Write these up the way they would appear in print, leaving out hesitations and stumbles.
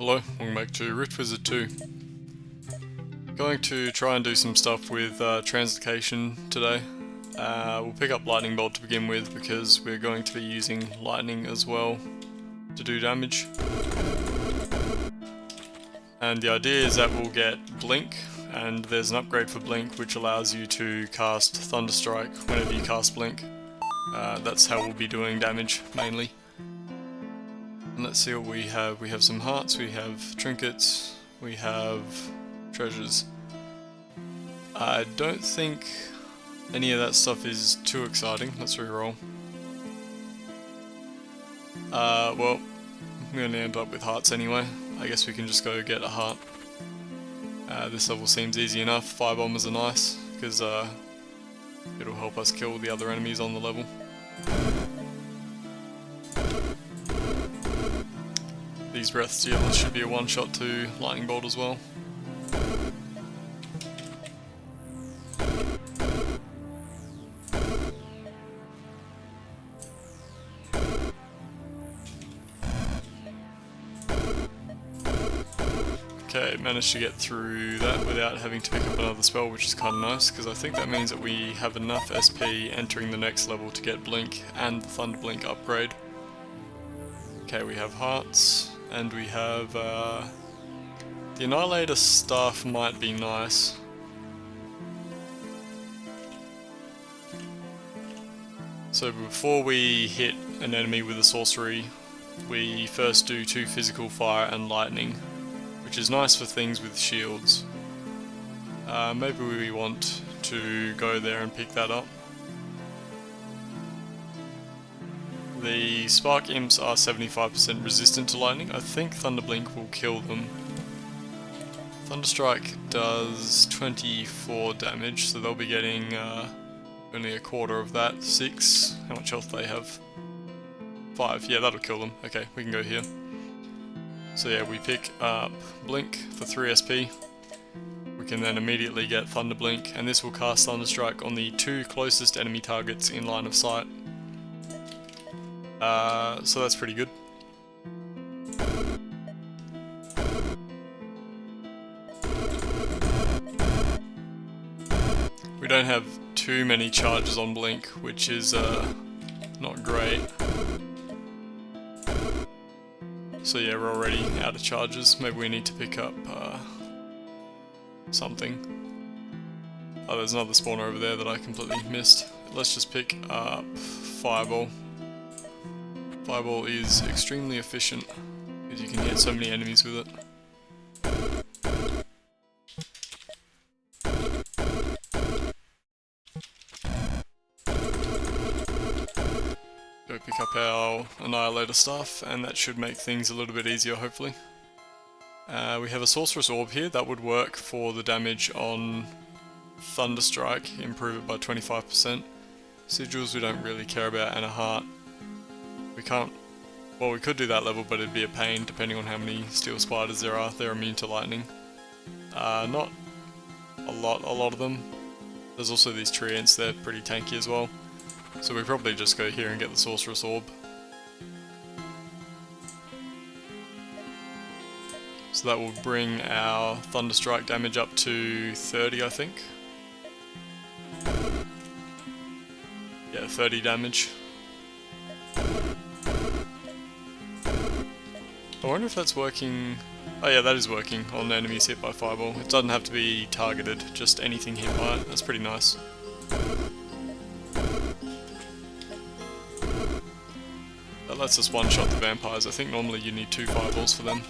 Hello, welcome back to Rift Wizard 2. Going to try and do some stuff with translocation today. We'll pick up Lightning Bolt to begin with because we're going to be using lightning as well to do damage. And the idea is that we'll get Blink, and there's an upgrade for Blink which allows you to cast Thunderstrike whenever you cast Blink. That's how we'll be doing damage mainly. And let's see what we have. We have some hearts, we have trinkets, we have treasures. I don't think any of that stuff is too exciting. Let's reroll. Well, I'm going to end up with hearts anyway. I guess we can just go get a heart. This level seems easy enough. Fire bombers are nice because it'll help us kill the other enemies on the level. These breath stealers should be a one-shot to lightning bolt as well. Okay, managed to get through that without having to pick up another spell, which is kind of nice, because I think that means that we have enough SP entering the next level to get Blink and the Thunderblink upgrade. Okay, we have hearts. And we have, the Annihilator staff might be nice. So before we hit an enemy with a sorcery, we first do 2 physical fire and lightning, which is nice for things with shields. Maybe we want to go there and pick that up. The Spark Imps are 75% resistant to lightning. I think Thunderblink will kill them. Thunderstrike does 24 damage, so they'll be getting only a quarter of that. 6. How much health do they have? 5. Yeah, that'll kill them. Okay, we can go here. So yeah, we pick up Blink for 3 SP. We can then immediately get Thunderblink, and this will cast Thunderstrike on the 2 closest enemy targets in line of sight. So that's pretty good. We don't have too many charges on Blink, which is not great. So yeah, we're already out of charges. Maybe we need to pick up something. Oh, there's another spawner over there that I completely missed. Let's just pick up Fireball. Fireball is extremely efficient, because you can hit so many enemies with it. Go pick up our Annihilator stuff, and that should make things a little bit easier, hopefully. We have a Sorcerous Orb here. That would work for the damage on Thunderstrike, improve it by 25%. Sigils we don't really care about, and a heart. We can't, well, we could do that level, but it'd be a pain depending on how many steel spiders there are. They're immune to lightning. Not a lot of them. There's also these tree ants, they're pretty tanky as well. So we probably just go here and get the Sorcerous Orb. So that will bring our Thunderstrike damage up to 30, I think. Yeah, 30 damage. I wonder if that's working. Oh yeah, that is working on enemies hit by Fireball. It doesn't have to be targeted, just anything hit by it. That's pretty nice. That lets us one-shot the vampires. I think normally you need 2 Fireballs for them.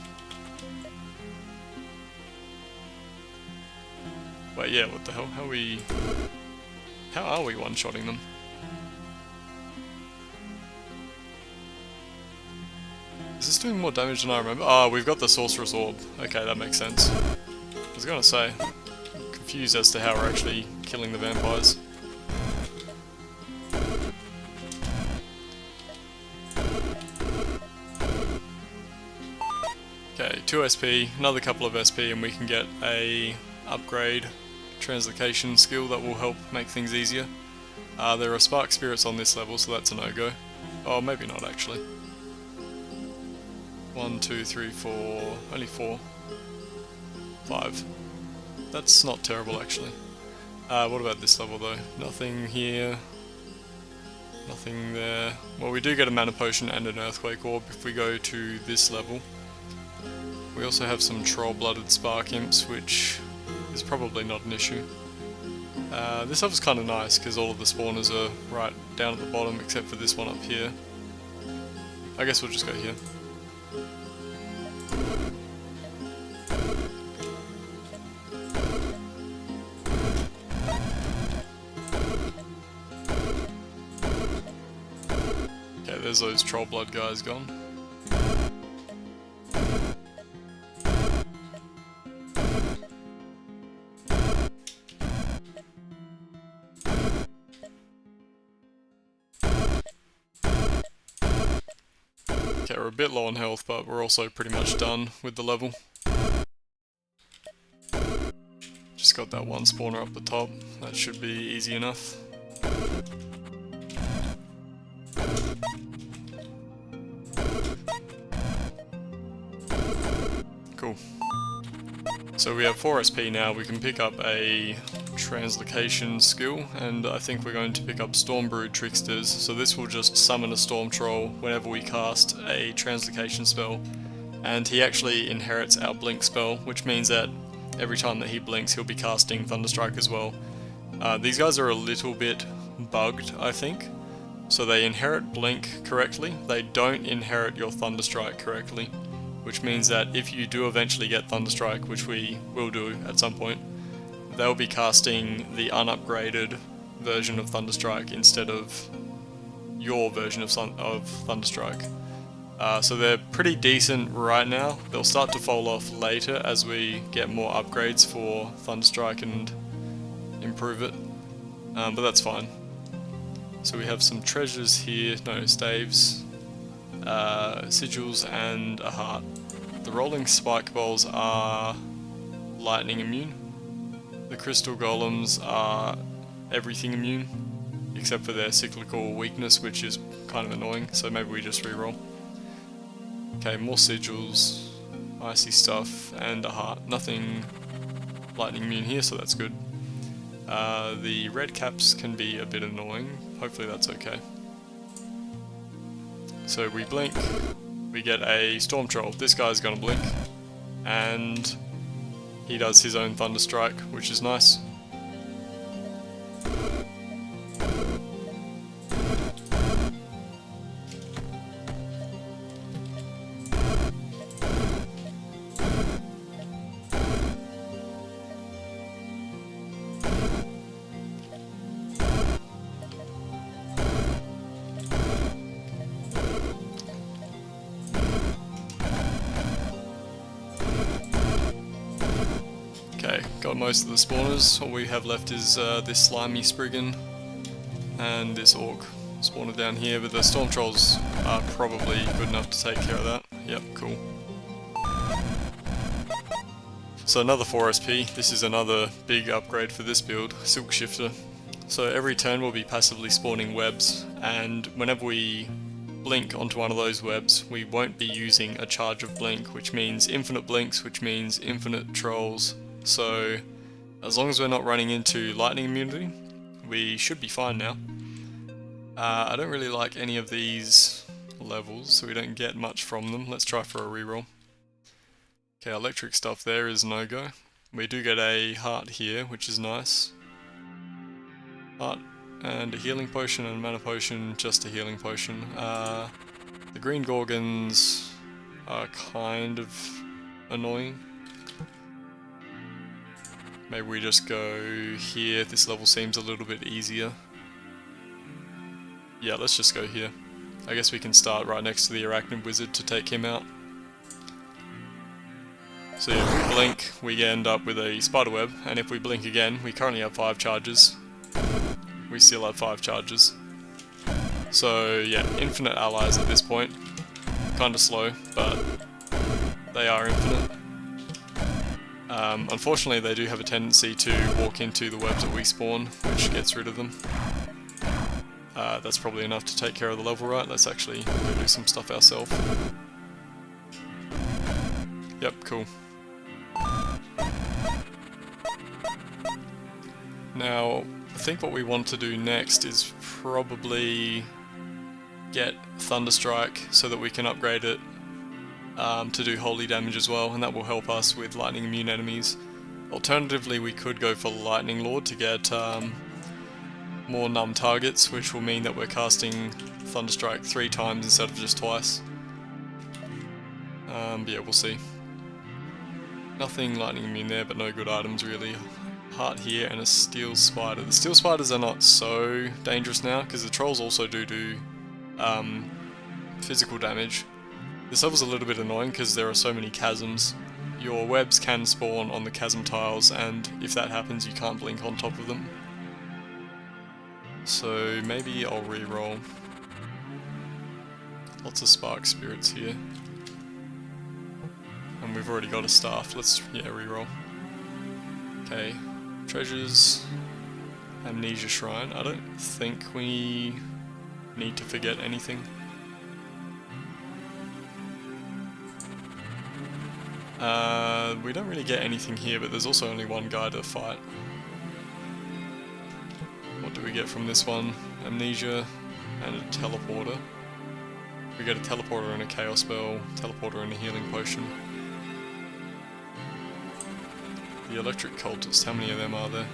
Wait, yeah, what the hell? How are we one-shotting them? Is this doing more damage than I remember? Oh, we've got the Sorcerous Orb. Okay, that makes sense. I was gonna say, I'm confused as to how we're actually killing the vampires. Okay, 2 SP, another couple of SP, and we can get a upgrade translocation skill that will help make things easier. There are Spark Spirits on this level, so that's a no-go. Oh, maybe not actually. 1, 2, 3, 4, only 4. 5. That's not terrible actually. What about this level though? Nothing here. Nothing there. Well, we do get a mana potion and an earthquake orb if we go to this level. We also have some troll-blooded spark imps, which is probably not an issue. This level's kind of nice because all of the spawners are right down at the bottom except for this one up here. I guess we'll just go here. Okay, there's those troll blood guys gone. Okay, we're a bit low on health, but we're also pretty much done with the level. Just got that one spawner up the top. That should be easy enough. Cool. So we have 4 SP now. We can pick up a translocation skill, and I think we're going to pick up Stormbrood Tricksters. So this will just summon a Storm Troll whenever we cast a translocation spell, and he actually inherits our blink spell, which means that every time that he blinks he'll be casting Thunderstrike as well. These guys are a little bit bugged, I think. So they inherit blink correctly, they don't inherit your Thunderstrike correctly, which means that if you do eventually get Thunderstrike, which we will do at some point, they'll be casting the unupgraded version of Thunderstrike instead of your version of Thunderstrike. So they're pretty decent right now. They'll start to fall off later as we get more upgrades for Thunderstrike and improve it, but that's fine. So we have some treasures here, no, staves, sigils and a heart. The rolling spike balls are lightning immune. The crystal golems are everything immune, except for their cyclical weakness, which is kind of annoying, so maybe we just reroll. Okay, more sigils, icy stuff, and a heart. Nothing lightning immune here, so that's good. The red caps can be a bit annoying, hopefully that's okay. So we blink, we get a Storm Troll. This guy's gonna blink, and he does his own Thunderstrike, which is nice. Okay, got most of the spawners. All we have left is this slimy Spriggan and this Orc spawner down here, but the Storm Trolls are probably good enough to take care of that. Yep, cool. So another 4 SP. This is another big upgrade for this build, Silk Shifter. So every turn we'll be passively spawning webs, and whenever we blink onto one of those webs, we won't be using a charge of blink, which means infinite blinks, which means infinite trolls. So as long as we're not running into lightning immunity, we should be fine now. I don't really like any of these levels, so we don't get much from them. Let's try for a reroll. Okay, electric stuff there is no-go. We do get a heart here, which is nice. Heart and a healing potion and a mana potion, just a healing potion. The green gorgons are kind of annoying. Maybe we just go here. This level seems a little bit easier. Yeah, let's just go here. I guess we can start right next to the Arachnid Wizard to take him out. So yeah, if we blink, we end up with a spiderweb, and if we blink again, we currently have 5 charges. We still have 5 charges. So yeah, infinite allies at this point. Kinda slow, but they are infinite. Unfortunately, they do have a tendency to walk into the webs that we spawn, which gets rid of them. That's probably enough to take care of the level, right? Let's actually go do some stuff ourselves. Yep, cool. Now, I think what we want to do next is probably get Thunderstrike so that we can upgrade it to do holy damage as well, and that will help us with lightning immune enemies. Alternatively, we could go for Lightning Lord to get more numb targets, which will mean that we're casting Thunderstrike 3 times instead of just twice. But yeah, we'll see. Nothing lightning immune there, but no good items really. Heart here and a steel spider. The steel spiders are not so dangerous now because the trolls also do physical damage. This level's a little bit annoying because there are so many chasms. Your webs can spawn on the chasm tiles, and if that happens you can't blink on top of them. So maybe I'll re-roll. Lots of spark spirits here. And we've already got a staff. Let's, yeah, re-roll. Okay. Treasures. Amnesia Shrine. I don't think we need to forget anything. We don't really get anything here, but there's also only one guy to fight. What do we get from this one? Amnesia and a teleporter. We get a teleporter and a chaos spell, teleporter and a healing potion. The electric cultist, how many of them are there?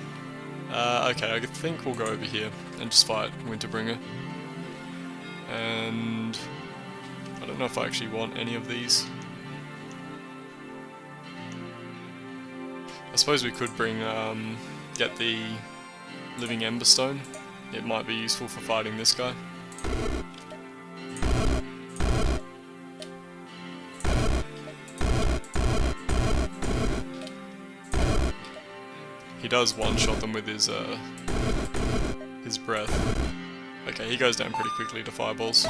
Okay, I think we'll go over here and just fight Winterbringer. And I don't know if I actually want any of these. I suppose we could bring, get the Living Emberstone. It might be useful for fighting this guy. He does one-shot them with his breath. Okay, he goes down pretty quickly to fireballs.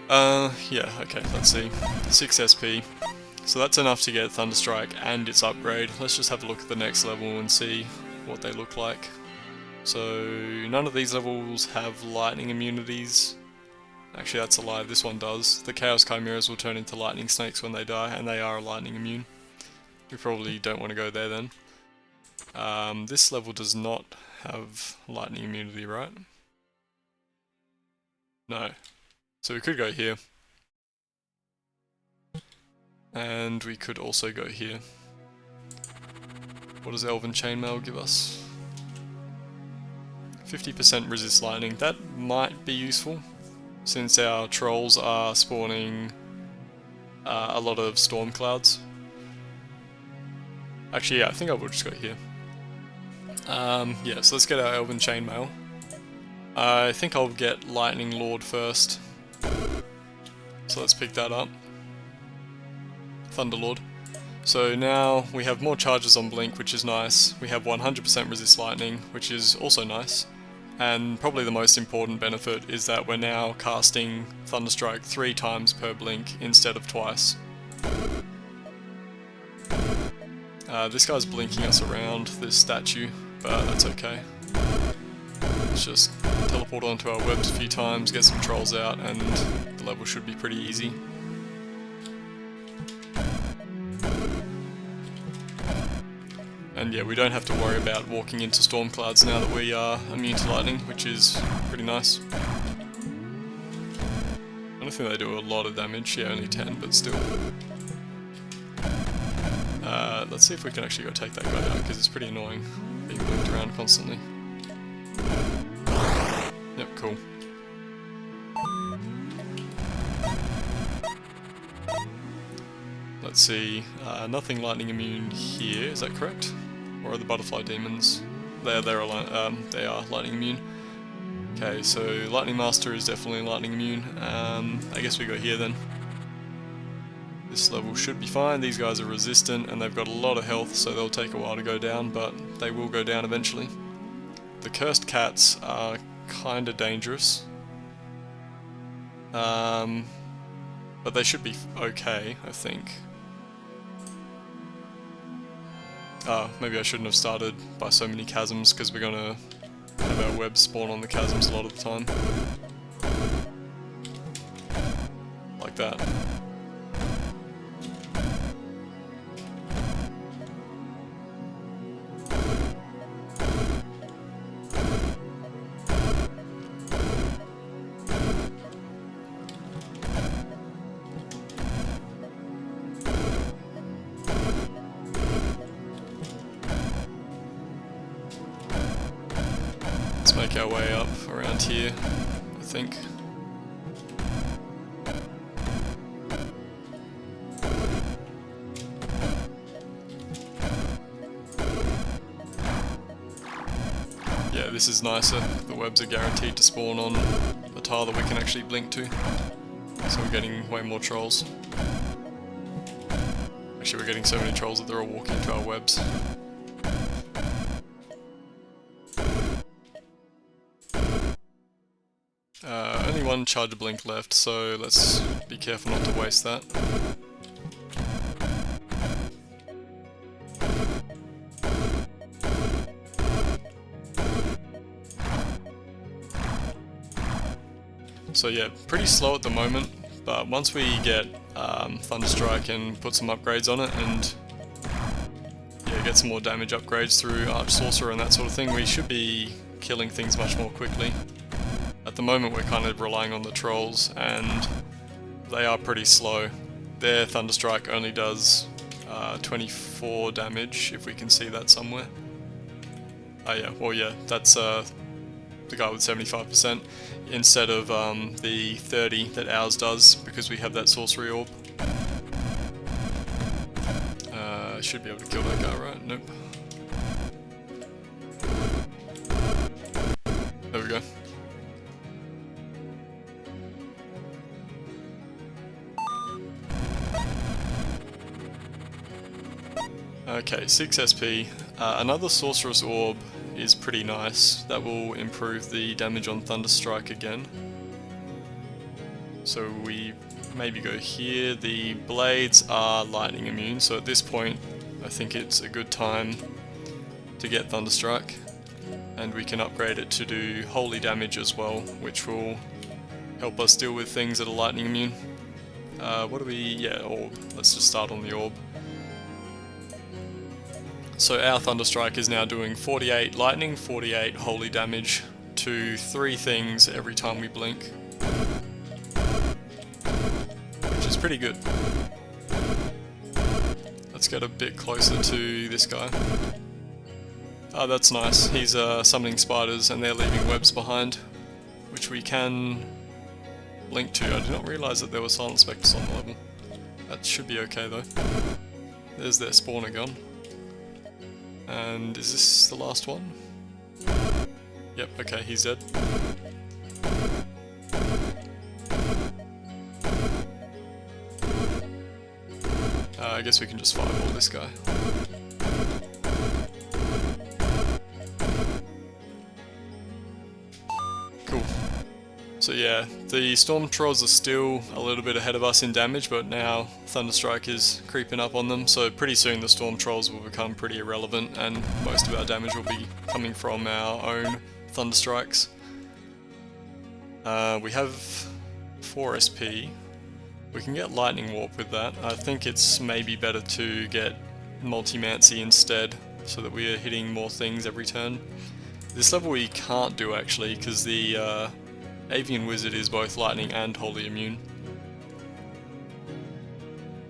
Yeah, okay, let's see. 6 SP. So that's enough to get Thunderstrike and its upgrade. Let's just have a look at the next level and see what they look like. So none of these levels have lightning immunities. Actually, that's a lie, this one does. The Chaos Chimeras will turn into lightning snakes when they die, and they are lightning immune. We probably don't want to go there then. This level does not have lightning immunity, right? No. So we could go here. And we could also go here. What does Elven Chainmail give us? 50% resist lightning. That might be useful, since our trolls are spawning a lot of storm clouds. Actually, yeah, I think I will just go here. Yeah, so let's get our Elven Chainmail. I think I'll get Lightning Lord first. So let's pick that up. Thunderlord. So now we have more charges on Blink, which is nice. We have 100% resist lightning, which is also nice. And probably the most important benefit is that we're now casting Thunderstrike 3 times per blink instead of twice. This guy's blinking us around this statue, but that's okay. Let's just teleport onto our webs a few times, get some trolls out, and the level should be pretty easy. And yeah, we don't have to worry about walking into storm clouds now that we are immune to lightning, which is pretty nice. I don't think they do a lot of damage, yeah, only 10, but still. Let's see if we can actually go take that guy out, because it's pretty annoying being blinked around constantly. Yep, cool. Let's see, nothing lightning immune here, is that correct? Or are the butterfly demons? They are lightning immune. Okay, so Lightning Master is definitely lightning immune. I guess we go here then. This level should be fine. These guys are resistant and they've got a lot of health, so they'll take a while to go down, but they will go down eventually. The cursed cats are kinda dangerous. But they should be okay, I think. Maybe I shouldn't have started by so many chasms, because we're gonna have our webs spawn on the chasms a lot of the time. Like that. our way up around here, I think. Yeah, this is nicer. The webs are guaranteed to spawn on a tile that we can actually blink to. So we're getting way more trolls. Actually, we're getting so many trolls that they're all walking into our webs. Only one charge blink left, so let's be careful not to waste that. So yeah, pretty slow at the moment, but once we get Thunderstrike and put some upgrades on it and yeah, get some more damage upgrades through Arch Sorcerer and that sort of thing, we should be killing things much more quickly. At the moment we're kind of relying on the trolls and they are pretty slow. Their Thunderstrike only does 24 damage, if we can see that somewhere. Oh yeah, well yeah, that's the guy with 75%, instead of the 30 that ours does, because we have that sorcery orb. Should be able to kill that guy, right? Nope. There we go. Okay, 6 SP. Another Sorcerer's Orb is pretty nice. That will improve the damage on Thunderstrike again. So we maybe go here. The blades are lightning immune, so at this point I think it's a good time to get Thunderstrike. And we can upgrade it to do holy damage as well, which will help us deal with things that are lightning immune. What do we... yeah, orb. Let's just start on the orb. So our Thunderstrike is now doing 48 lightning, 48 holy damage to 3 things every time we blink. Which is pretty good. Let's get a bit closer to this guy. Oh, that's nice. He's summoning spiders and they're leaving webs behind, which we can blink to. I did not realise that there were Silent Spectres on the level. That should be okay though. There's their spawner gun. And is this the last one? Yep, okay, he's dead. I guess we can just fireball this guy. Cool. So yeah, the Storm Trolls are still a little bit ahead of us in damage, but now Thunderstrike is creeping up on them, so pretty soon the Storm Trolls will become pretty irrelevant and most of our damage will be coming from our own Thunderstrikes. We have 4 SP. We can get Lightning Warp with that. I think it's maybe better to get Multimmancy instead, so that we are hitting more things every turn. This level we can't do actually, because the Avian Wizard is both lightning and holy immune.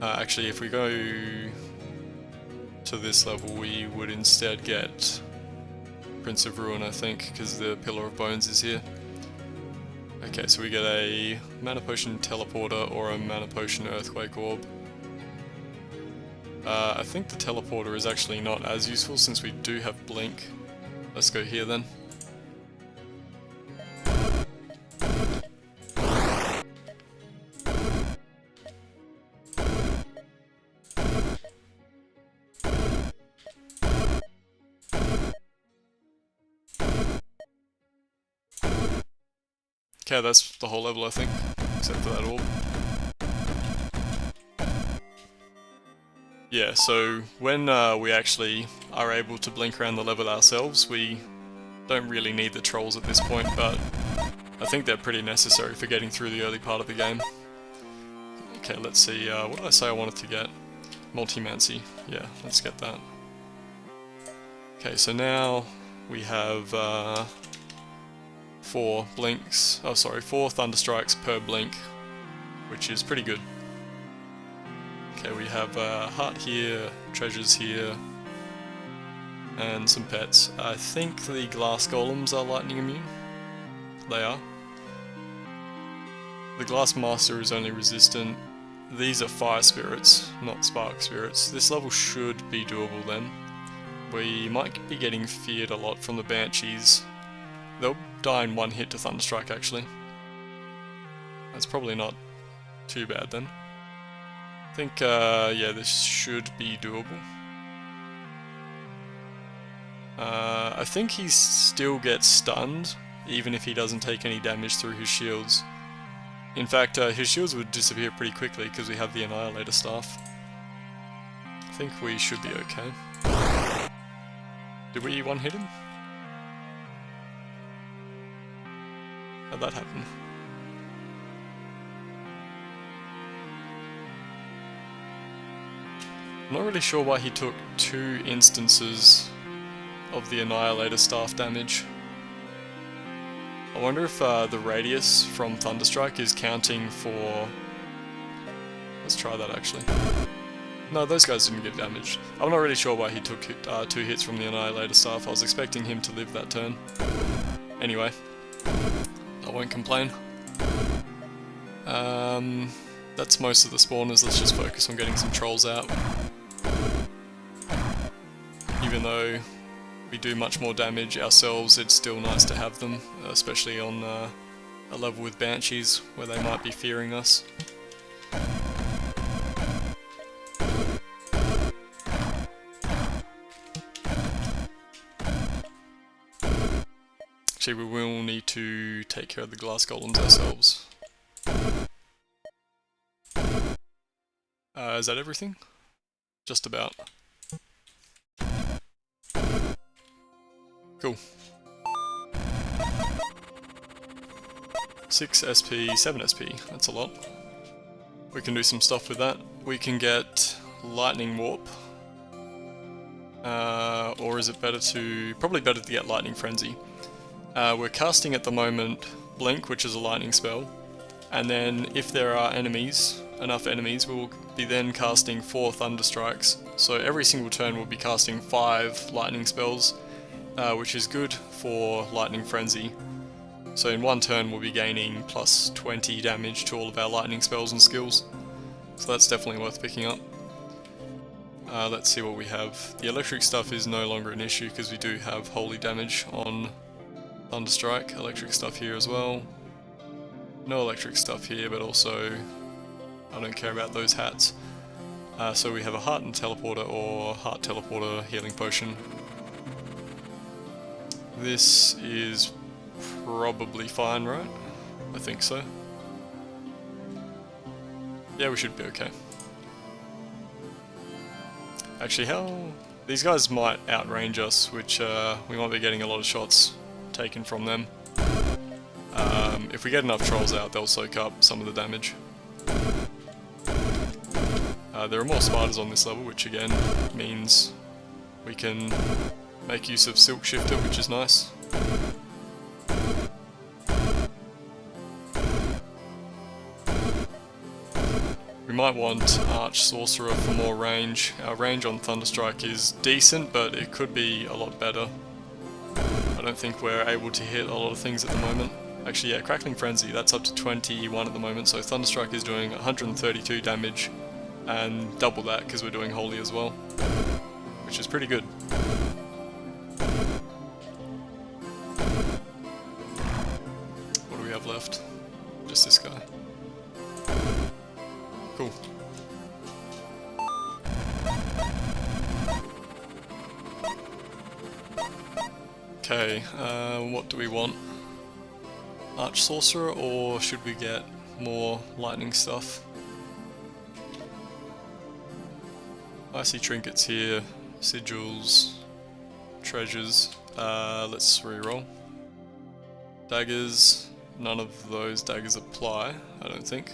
Actually, if we go to this level, we would instead get Prince of Ruin, I think, because the Pillar of Bones is here. Okay, so we get a Mana Potion Teleporter or a Mana Potion Earthquake Orb. I think the Teleporter is actually not as useful since we do have Blink. Let's go here then. Okay, that's the whole level I think, except for that orb. Yeah, so when we actually are able to blink around the level ourselves, we don't really need the trolls at this point, but I think they're pretty necessary for getting through the early part of the game. Okay, let's see, what did I say I wanted to get? Multimmancy. Yeah, let's get that. Okay, so now we have 4 blinks, oh sorry, 4 Thunderstrikes per blink, which is pretty good. Okay, we have heart here, treasures here, and some pets. I think the glass golems are lightning immune. they are. The Glass Master is only resistant. These are Fire Spirits, not Spark Spirits. This level should be doable then. We might be getting feared a lot from the Banshees. They'll die in one hit to Thunderstrike actually. That's probably not too bad then. I think, yeah, this should be doable. I think he still gets stunned, even if he doesn't take any damage through his shields. In fact, his shields would disappear pretty quickly because we have the Annihilator Staff. I think we should be okay. Did we one-hit him? How'd that happen? I'm not really sure why he took 2 instances of the Annihilator Staff damage. I wonder if the radius from Thunderstrike is counting for... Let's try that actually. No, those guys didn't get damaged. I'm not really sure why he took 2 hits from the Annihilator Staff. I was expecting him to live that turn. Anyway, I won't complain. That's most of the spawners. Let's just focus on getting some trolls out. Even though we do much more damage ourselves, it's still nice to have them, especially on a level with Banshees where they might be fearing us. Actually, we will need to take care of the glass golems ourselves. Is that everything? Just about. Cool. 6 SP, 7 SP, that's a lot. We can do some stuff with that. We can get Lightning Warp. Or is it better to... Probably better to get Lightning Frenzy. We're casting at the moment Blink, which is a lightning spell. And then if there are enemies, enough enemies, we will be then casting 4 Thunder Strikes. So every single turn we'll be casting 5 lightning spells. Which is good for Lightning Frenzy. So in one turn we'll be gaining plus 20 damage to all of our lightning spells and skills. So that's definitely worth picking up. Let's see what we have. The electric stuff is no longer an issue because we do have holy damage on Thunderstrike. Electric stuff here as well. No electric stuff here, but also I don't care about those hats. So we have a Heart and Teleporter or Heart Teleporter Healing Potion. This is probably fine, right? I think so. Yeah, we should be okay. Actually, how... These guys might outrange us, which we might be getting a lot of shots taken from them. If we get enough trolls out, they'll soak up some of the damage. There are more spiders on this level, which again means we can make use of Silk Shifter, which is nice. We might want Arch Sorcerer for more range. Our range on Thunderstrike is decent, but it could be a lot better. I don't think we're able to hit a lot of things at the moment. Actually, yeah, Crackling Frenzy, that's up to 21 at the moment, so Thunderstrike is doing 132 damage, and double that because we're doing Holy as well, which is pretty good. What do we have left? Just this guy. Cool. Okay, what do we want? Arch Sorcerer, or should we get more lightning stuff? I see trinkets here, sigils, treasures. Let's reroll. Daggers, none of those daggers apply, I don't think.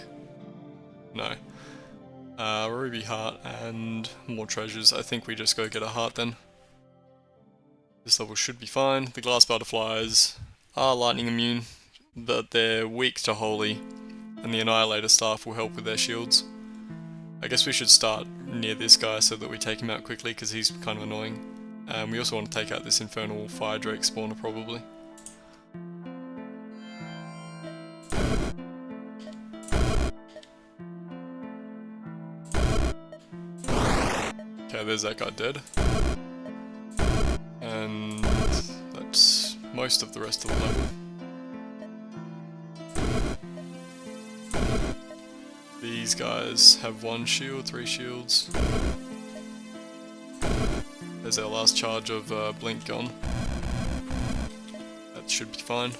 No. Ruby Heart and more treasures. I think we just go get a heart then. This level should be fine. The glass butterflies are lightning immune, but they're weak to holy, and the Annihilator Staff will help with their shields. I guess we should start near this guy so that we take him out quickly because he's kind of annoying. We also want to take out this Infernal Fire Drake spawner probably. Okay, there's that guy dead. And that's most of the rest of the level. These guys have 1 shield, 3 shields. There's our last charge of Blink gone. That should be fine.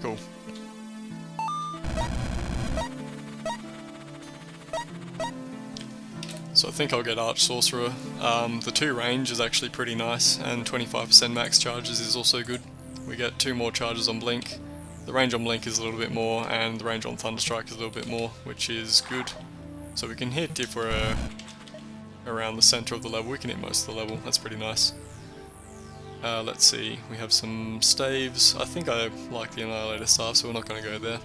Cool. So I think I'll get Arch Sorcerer. The 2 range is actually pretty nice, and 25% max charges is also good. We get 2 more charges on Blink. The range on Blink is a little bit more, and the range on Thunderstrike is a little bit more, which is good. So we can hit, if we're around the center of the level, we can hit most of the level. That's pretty nice. Let's see, we have some staves. I think I like the Annihilator Staff, so we're not going to go there.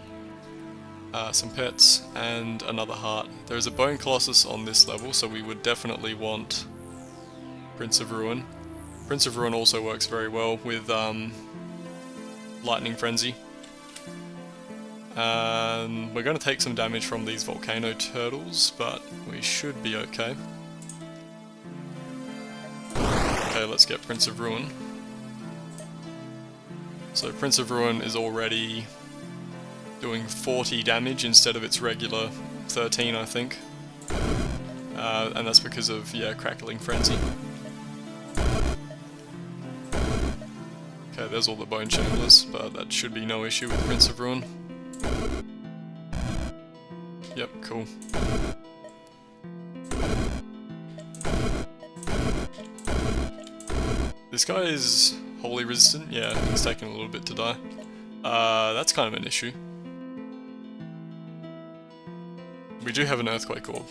Some pets, and another heart. There is a Bone Colossus on this level, so we would definitely want Prince of Ruin. Prince of Ruin also works very well with Lightning Frenzy. We're going to take some damage from these Volcano Turtles, but we should be okay. Okay, let's get Prince of Ruin. So Prince of Ruin is already doing 40 damage instead of its regular 13, I think. And that's because of, yeah, Crackling Frenzy. Okay, there's all the Bone Chamblers, but that should be no issue with Prince of Ruin. Yep, cool. This guy is wholly resistant. Yeah, it's taking a little bit to die. That's kind of an issue. We do have an Earthquake Orb.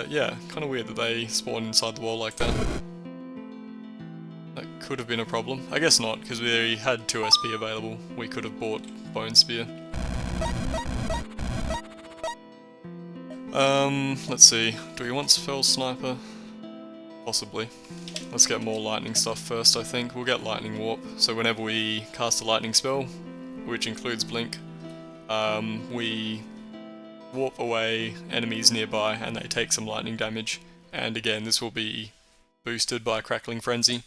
Yeah, kind of weird that they spawn inside the wall like that. That could have been a problem. I guess not, because we had 2 SP available. We could have bought Bone Spear. Let's see. Do we want Spell Sniper? Possibly. Let's get more lightning stuff first, I think. We'll get Lightning Warp, so whenever we cast a lightning spell, which includes Blink, we warp away enemies nearby and they take some lightning damage. And again, this will be boosted by Crackling Frenzy.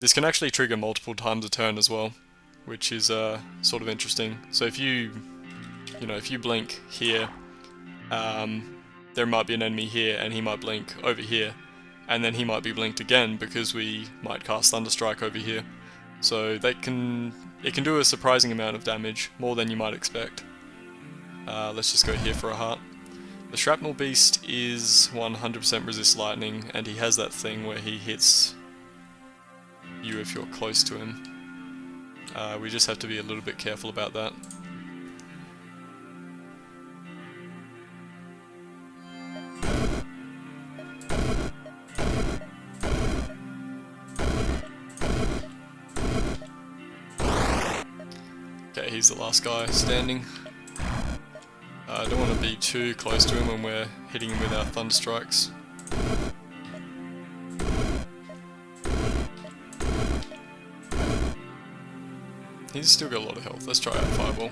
This can actually trigger multiple times a turn as well, which is sort of interesting. So if you blink here, there might be an enemy here and he might blink over here, and then he might be blinked again because we might cast Thunderstrike over here. So it can do a surprising amount of damage, more than you might expect. Let's just go here for a heart. The Shrapnel Beast is 100% resist lightning, and he has that thing where he hits you if you're close to him. We just have to be a little bit careful about that. Okay, he's the last guy standing. I don't want to be too close to him when we're hitting him with our Thunderstrikes. He's still got a lot of health. Let's try out Fireball.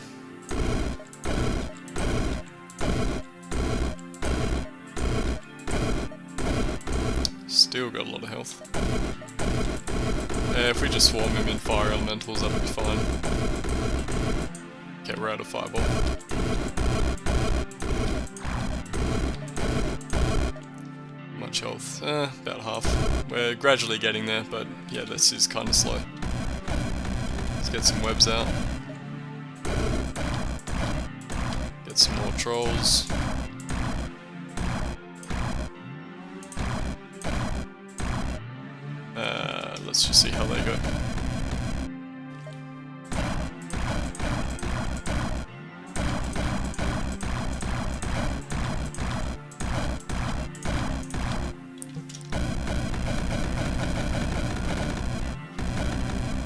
Still got a lot of health. If we just swarm him in Fire Elementals, that'll be fine. Okay, we're out of Fireball. Much health? About half. We're gradually getting there, but yeah, this is kind of slow. Let's get some webs out. Get some more trolls. Let's just see how they go.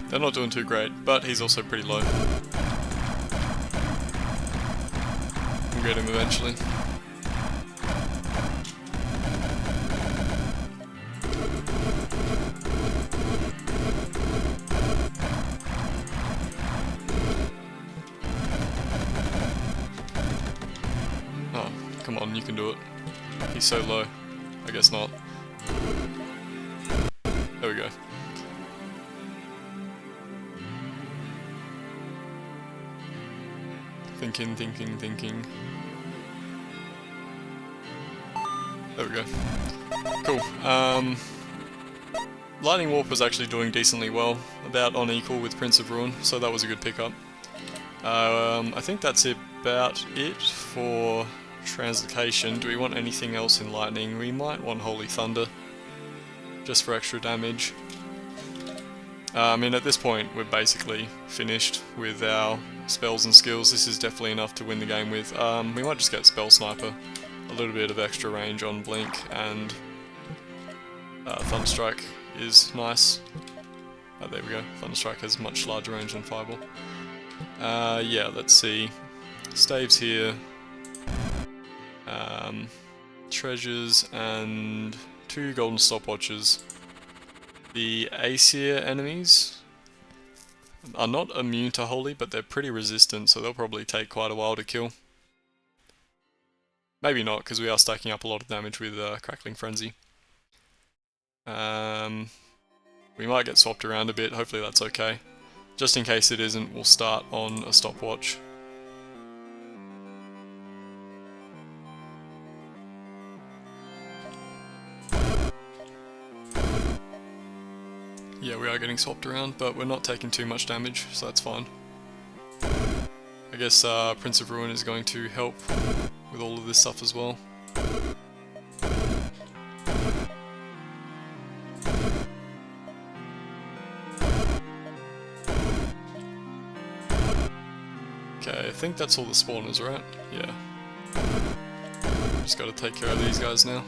They're not doing too great, but he's also pretty low. We'll get him eventually. on, you can do it. He's so low. I guess not. There we go. Thinking. There we go. Cool. Lightning Warp was actually doing decently well, about on equal with Prince of Ruin, so that was a good pickup. I think that's about it for Translocation. Do we want anything else in Lightning? We might want Holy Thunder, just for extra damage. I mean, at this point, we're basically finished with our spells and skills. This is definitely enough to win the game with. We might just get Spell Sniper, a little bit of extra range on Blink, and Thunderstrike is nice. Oh, there we go. Thunderstrike has much larger range than Fireball. Yeah, let's see. Staves here. Treasures and 2 golden stopwatches. The Aesir enemies are not immune to Holy, but they're pretty resistant, so they'll probably take quite a while to kill. Maybe not, because we are stacking up a lot of damage with Crackling Frenzy. We might get swapped around a bit, hopefully that's okay. Just in case it isn't, we'll start on a stopwatch. Yeah, we are getting swapped around, but we're not taking too much damage, so that's fine. I guess Prince of Ruin is going to help with all of this stuff as well. Okay, I think that's all the spawners, right? Yeah. Just gotta take care of these guys now.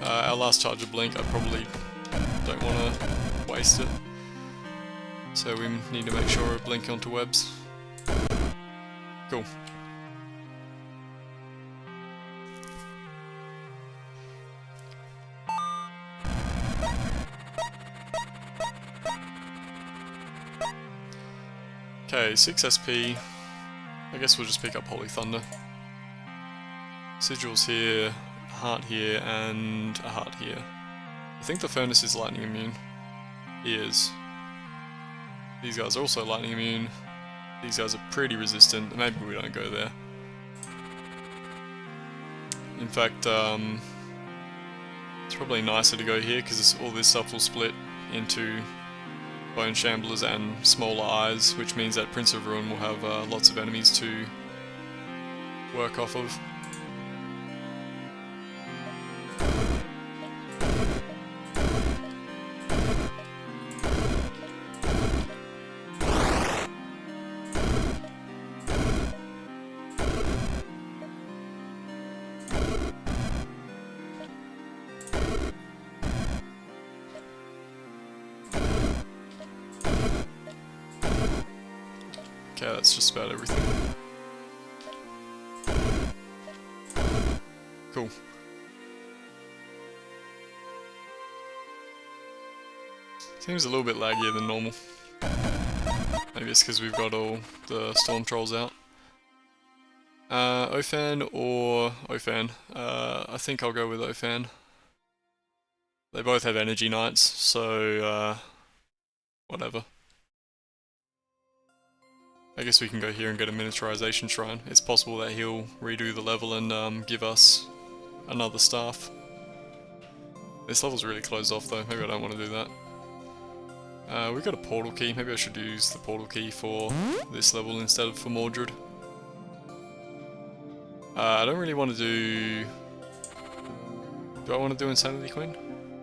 Our last charge of Blink, I probably don't want to waste it. So we need to make sure we blink onto webs. Cool. Okay, 6 SP. I guess we'll just pick up Holy Thunder. Sigils here, a heart here, and a heart here. I think the Furnace is lightning immune. He is. These guys are also lightning immune. These guys are pretty resistant. Maybe we don't go there. In fact, it's probably nicer to go here because all this stuff will split into Bone Shamblers and smaller eyes, which means that Prince of Ruin will have lots of enemies to work off of. Okay, that's just about everything. Cool. Seems a little bit laggier than normal. Maybe it's because we've got all the Storm Trolls out. Ophan or Ophan? I think I'll go with Ophan. They both have Energy Knights, so whatever. I guess we can go here and get a miniaturization shrine. It's possible that he'll redo the level and give us another staff. This level's really closed off though, maybe I don't want to do that. We've got a portal key, maybe I should use the portal key for this level instead of for Mordred. I don't really want to do... Do I want to do Insanity Queen?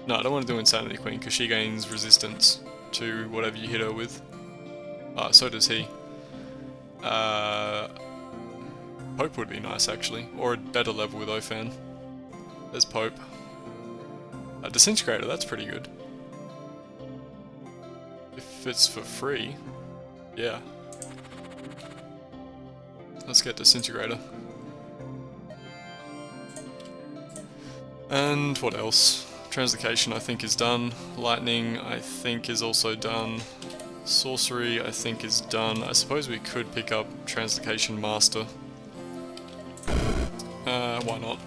No, I don't want to do Insanity Queen because she gains resistance to whatever you hit her with. So does he. Pope would be nice actually, or a better level with Ophan. There's Pope. Disintegrator, that's pretty good. If it's for free, yeah. Let's get Disintegrator. And what else? Translocation I think is done. Lightning I think is also done. Sorcery I think is done. I suppose we could pick up Translocation Master. Why not?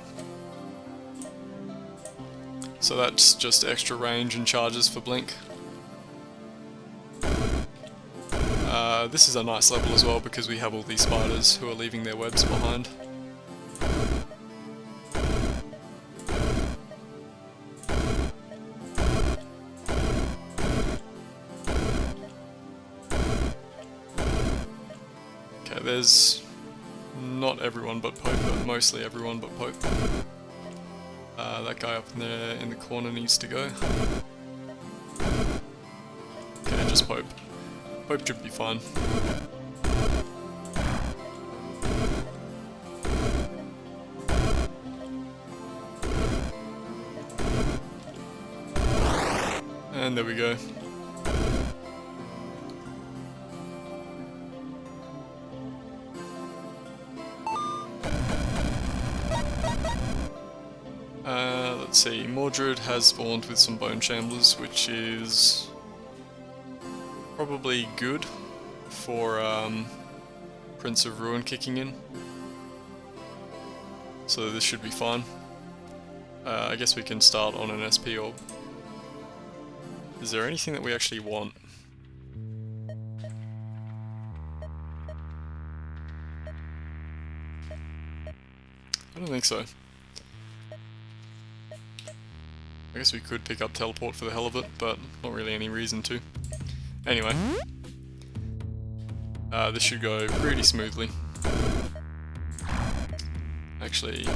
So that's just extra range and charges for Blink. This is a nice level as well because we have all these spiders who are leaving their webs behind. Okay, there's not everyone but Pope, but mostly everyone but Pope. That guy up in there in the corner needs to go. Okay, just Pope. Pope should be fine. And there we go. Let's see, Mordred has spawned with some Bone Chamblers, which is probably good for Prince of Ruin kicking in. So this should be fine. I guess we can start on an SP orb. Is there anything that we actually want? I don't think so. I guess we could pick up Teleport for the hell of it, but not really any reason to. Anyway. This should go pretty smoothly. Actually,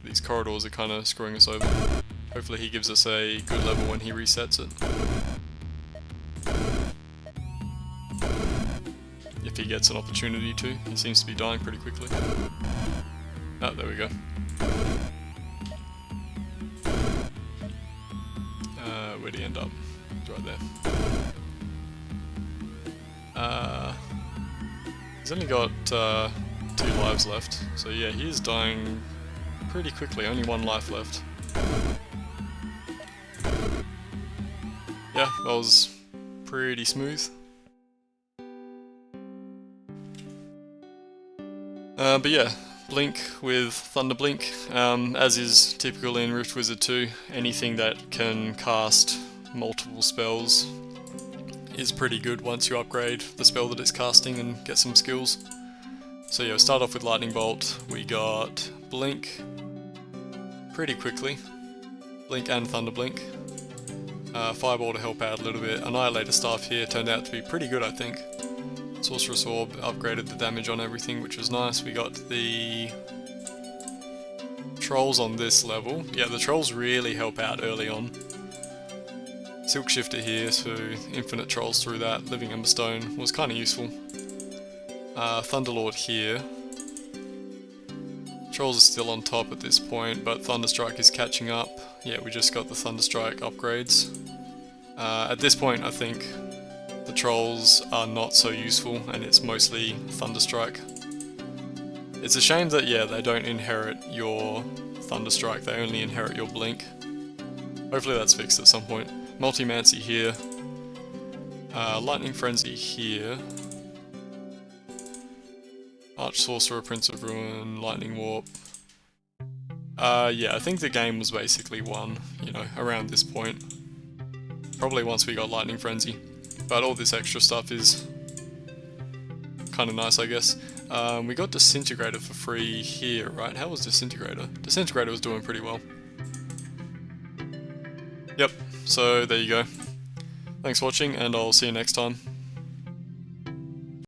these corridors are kind of screwing us over. Hopefully he gives us a good level when he resets it. If he gets an opportunity to. He seems to be dying pretty quickly. Oh, there we go. Where'd he end up? It's right there. He's only got 2 lives left, so yeah, he is dying pretty quickly, only 1 life left. Yeah, that was pretty smooth. But yeah, Blink with Thunderblink. As is typical in Rift Wizard 2, anything that can cast multiple spells is pretty good once you upgrade the spell that it's casting and get some skills. So yeah, we'll start off with Lightning Bolt. We got Blink pretty quickly. Blink and Thunderblink. Fireball to help out a little bit. Annihilator Staff here turned out to be pretty good, I think. Sorcerer's Orb upgraded the damage on everything, which was nice. We got the Trolls on this level. Yeah, the Trolls really help out early on. Silk Shifter here, so infinite Trolls through that. Living Emberstone was kind of useful. Thunderlord here. Trolls are still on top at this point, but Thunderstrike is catching up. Yeah, we just got the Thunderstrike upgrades. At this point, I think the Trolls are not so useful, and it's mostly Thunderstrike. It's a shame that, yeah, they don't inherit your Thunderstrike, they only inherit your Blink. Hopefully that's fixed at some point. Multimmancy here. Lightning Frenzy here. Arch Sorcerer, Prince of Ruin, Lightning Warp. Yeah, I think the game was basically won, you know, around this point. Probably once we got Lightning Frenzy. But all this extra stuff is kind of nice, I guess. We got Disintegrator for free here, right? How was Disintegrator? Disintegrator was doing pretty well. Yep, so there you go. Thanks for watching, and I'll see you next time.